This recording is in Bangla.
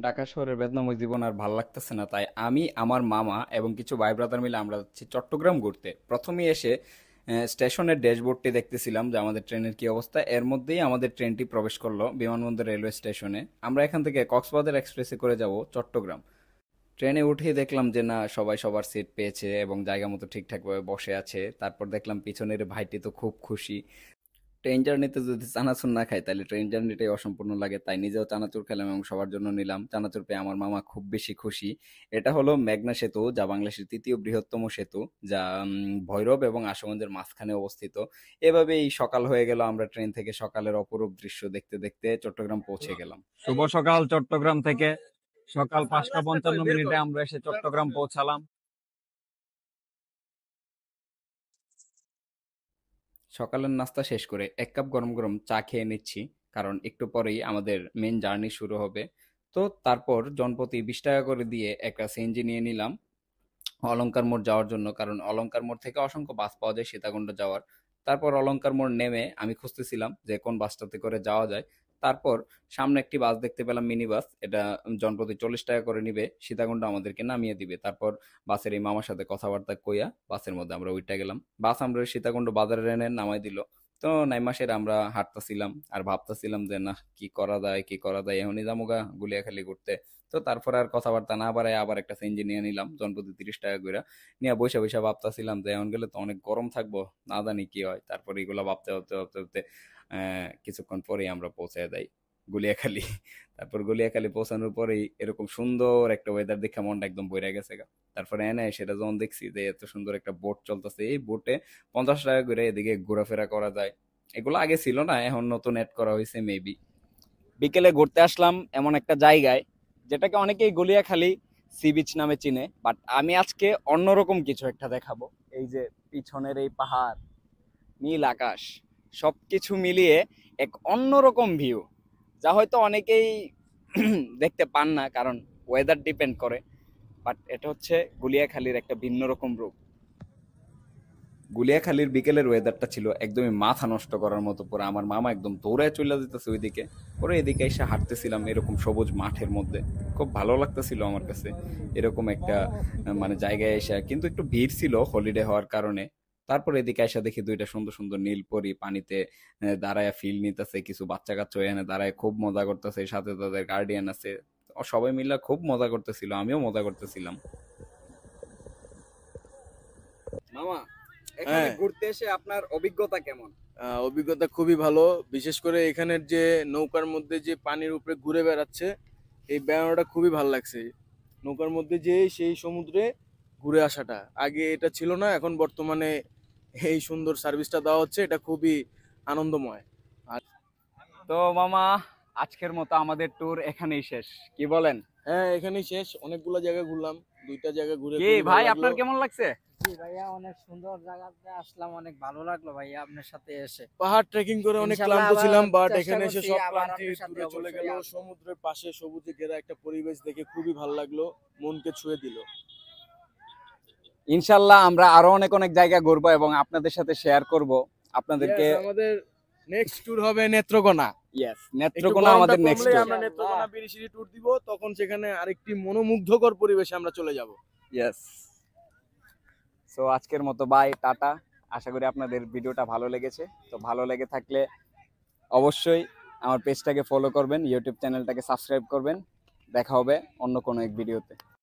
ঢাকা শহরের বেদনাময় জীবন আর ভাল লাগতেছে না, তাই আমি, আমার মামা এবং কিছু ভাই ব্রাদার মিলে আমরা যাচ্ছি চট্টগ্রাম ঘুরতে। প্রথমেই এসে স্টেশনের ড্যাশবোর্ডটি দেখতেছিলাম যে আমাদের ট্রেনের কি অবস্থা। এর মধ্যেই আমাদের ট্রেনটি প্রবেশ করলো বিমানবন্দর রেলওয়ে স্টেশনে। আমরা এখান থেকে কক্সবাজার এক্সপ্রেসে করে যাব চট্টগ্রাম। ট্রেনে উঠেই দেখলাম যে না, সবাই সবার সিট পেয়েছে এবং জায়গা মতো ঠিকঠাকভাবে বসে আছে। তারপর দেখলাম পিছনের ভাইটি তো খুব খুশি। ট্রেন জার্নিতে যদি চানাচুর না খাই তাহলে ট্রেন জার্নিটাই অসম্পূর্ণ লাগে, তাই নিজেও চানাচুর খেলাম এবং সবার জন্য নিলাম। চানাচুর পেয়ে আমার মামা খুব বেশি খুশি। এটা হলো মেঘনা সেতু, যা বাংলাদেশের তৃতীয় বৃহত্তম সেতু, যা ভৈরব এবং আশুগঞ্জের মাঝখানে অবস্থিত। এভাবেই সকাল হয়ে গেল, আমরা ট্রেন থেকে সকালের অপরূপ দৃশ্য দেখতে দেখতে চট্টগ্রাম পৌঁছে গেলাম। শুভ সকাল চট্টগ্রাম থেকে। সকাল 5টা 55 মিনিটে আমরা এসে চট্টগ্রাম পৌঁছালাম। সকালের নাস্তা শেষ করে এক কাপ গরম গরম চা খেয়ে নিচ্ছি, কারণ একটু পরেই আমাদের মেন জার্নি শুরু হবে। তো তারপর জনপ্রতি 20 টাকা করে দিয়ে একটা সিএনজি নিয়ে নিলাম অলংকার মোড় যাওয়ার জন্য, কারণ অলংকার মোড় থেকে অসংখ্য বাস পাওয়া যায় সীতাকুণ্ড যাওয়ার। তারপর অলংকার মোড় নেমে আমি খুঁজতেছিলাম যে কোন বাসটাতে করে যাওয়া যায়। তারপর সামনে একটি বাস দেখতে পেলাম, মিনি বাস। এটা জনপ্রতি 40 টাকা করে নিবে, সীতাকুণ্ড আমাদেরকে নামিয়ে দিবে। তারপর বাসের এই মামার সাথে কথাবার্তা কইয়া বাসের মধ্যে আমরা উইঠা গেলাম। বাস আমরা সীতাকুণ্ড বাজারে এনে নামাই দিল। তো নাইমাসের আমরা হাঁটতেছিলাম আর ভাবতেছিলাম যে না, কি করা যায় কি করা যায়, এখনই যামুগা গুলিয়াখালী ঘুরতে। তো তারপরে আর কথাবার্তা না বাড়ায় আবার একটা সিএনজি নিয়ে নিলাম জনপ্রতি 30 টাকা করে। নিয়ে বসে বসে ভাবতেছিলাম যে এখন গেলে তো অনেক গরম থাকবো, না জানি কি হয়। তারপরে এগুলো ভাবতে ভাবতে ভাবতে ভাবতে কিছুক্ষণ পরেই আমরা পৌঁছে যাই গুলিয়াখালী। তারপর গুলিয়াখালী পৌঁছানোর পরেই এরকম সুন্দর একটা ওয়েদার দেখে মনটা একদম বইরা গেছে গা। তারপরে এনে সেটা যখন দেখছি যে এত সুন্দর একটা বোট চলতেছে, এই বোটে 50 টাকা করে এদিকে ঘোরাফেরা করা যায়। এগুলো আগে ছিল না, এখন নতুন অ্যাড করা হয়েছে মেবি। বিকেলে ঘুরতে আসলাম এমন একটা জায়গায় যেটাকে অনেকেই গলিয়াখালী সি বিচ নামে চিনে, বাট আমি আজকে অন্যরকম কিছু একটা দেখাবো। এই যে পিছনের এই পাহাড়, নীল আকাশ, সবকিছু মিলিয়ে এক অন্যরকম ভিউ, যা হয়তো অনেকেই দেখতে পান না, কারণ ওয়েদার ডিপেন্ড করে। বাট এটা হচ্ছে গুলিয়াখালীর একটা ভিন্ন রকম রূপ। গুলিয়াখালীর বিকেলের ওয়েদারটা ছিল একদমই মাথা নষ্ট করার মতো। পরে আমার মামা একদম দৌড়ায় চলে যেতেছে ওইদিকে, পরে এদিকে এসে হাঁটতেছিলাম এরকম সবুজ মাঠের মধ্যে। খুব ভালো লাগতেছিল আমার কাছে এরকম একটা মানে জায়গায় এসে। কিন্তু একটু ভিড় ছিল হলিডে হওয়ার কারণে। তারপর এদিকে এসে দেখি দুইটা সুন্দর সুন্দর নীলপরি পানিতে দাঁড়ায় ফিল নিতেছে। কিছু বাচ্চা কাচ্চা এখানে দাঁড়ায় খুব মজা করতেছে, সাথে তাদের গার্ডিয়ান আছে। সবাই মিলে খুব মজা করতেছিল, আমিও মজা করতেছিলাম। মামা, এখানে হ্যাঁ, ঘুরতে এসে আপনার অভিজ্ঞতা কেমন? অভিজ্ঞতা খুবই ভালো। বিশেষ করে এখানের যে নৌকার মধ্যে যে পানির উপরে ঘুরে বেড়াচ্ছে, এই বেড়ানোটা খুবই ভালো লাগছে। নৌকার মধ্যে যে সেই সমুদ্রে ঘুরে আসাটা, আগে এটা ছিল না, এখন বর্তমানে এই সুন্দর সার্ভিসটা দেওয়া হচ্ছে, এটা খুবই আনন্দময়। আর তো মামা, আজকের মতো আমাদের ট্যুর এখানেই শেষ, কি বলেন? হ্যাঁ, এখানেই শেষ। অনেকগুলো জায়গা ঘুরলাম, 2টা জায়গা ঘুরে কি খুবই ভালো ভাই, লাগলো। আপনার কেমন লাগছে? জি ভাইয়া, অনেক সুন্দর জায়গাতে আসলাম, অনেক ভালো লাগলো ভাইয়া আপনার সাথে এসে। পাহাড় ট্রেকিং করে অনেক ইনশাল্লাহ ক্লান্ত আবার ছিলাম, বাট চেষ্টা এখানে এসে করছি সব আবার ক্লান্তি আপনার সাথে দূরে চলে অবশ্যই গেল। আসবো। সমুদ্রের পাশে সবুজে ঘেরা একটা পরিবেশ দেখে খুবই ভালো লাগলো, মনকে ছুঁয়ে দিল। ইনশাল্লাহ আমরা আরো অনেক অনেক জায়গা ঘুরবো এবং আপনাদের সাথে শেয়ার করব আপনাদেরকে। আমাদের নেক্সট ট্যুর হবে নেত্রকোনা। ইয়েস, একটু নেত্রকোনা গরমটা আমাদের নেক্সট কমলেই ট্যুর। আমরা নেত্রকোনা বিরিশিরি ট্যুর দিব, তখন সেখানে আরেকটি মনোমুগ্ধকর পরিবেশে আমরা চলে যাব। ইয়েস। সো আজকের মতো বাই, টাটা। আশা করি আপনাদের ভিডিওটা ভালো লেগেছে। তো ভালো লেগে থাকলে অবশ্যই আমার পেজটাকে ফলো করবেন, ইউটিউব চ্যানেলটাকে সাবস্ক্রাইব করবেন। দেখা হবে অন্য কোনো এক ভিডিওতে।